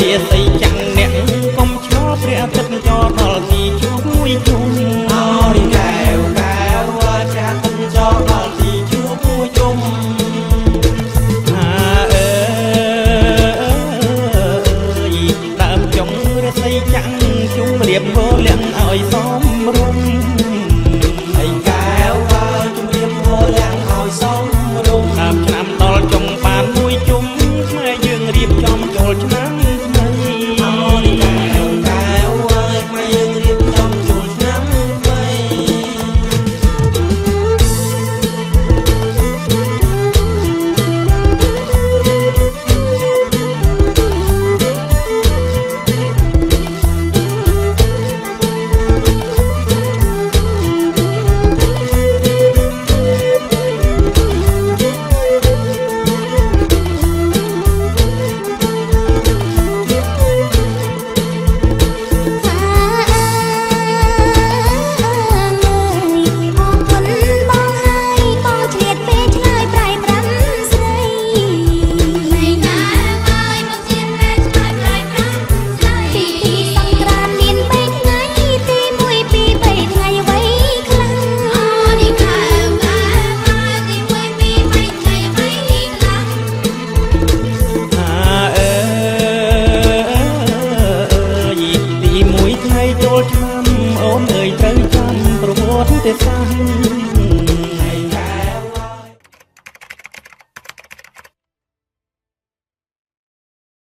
រាសីចាំងអ្នកកុំឆ្ងល់ព្រះអាទិត្យចរដល់ទីជួបមួយជុំអោរីកែវកែវចាស់ទឹកចរដល់ទីជួបមួយជុំដើមចុងរាសីចាំងជុំរៀបហូរលៀងឲ្យសមរម្យហើយកែវជុំរៀបហូរលៀងឲ្យសមរម្យតាមឆ្នាំដល់ចុងបានមួយជុំខ្មែរយើងរៀបចំចូលឆ្នាំថ្មីអូនកែវកែវខ្មែរយើងរៀបចំចូលឆ្នាំថ្មីចូលឆ្នាំអូនអើយត្រូវចាំប្រវត្តិសាស្ត្រ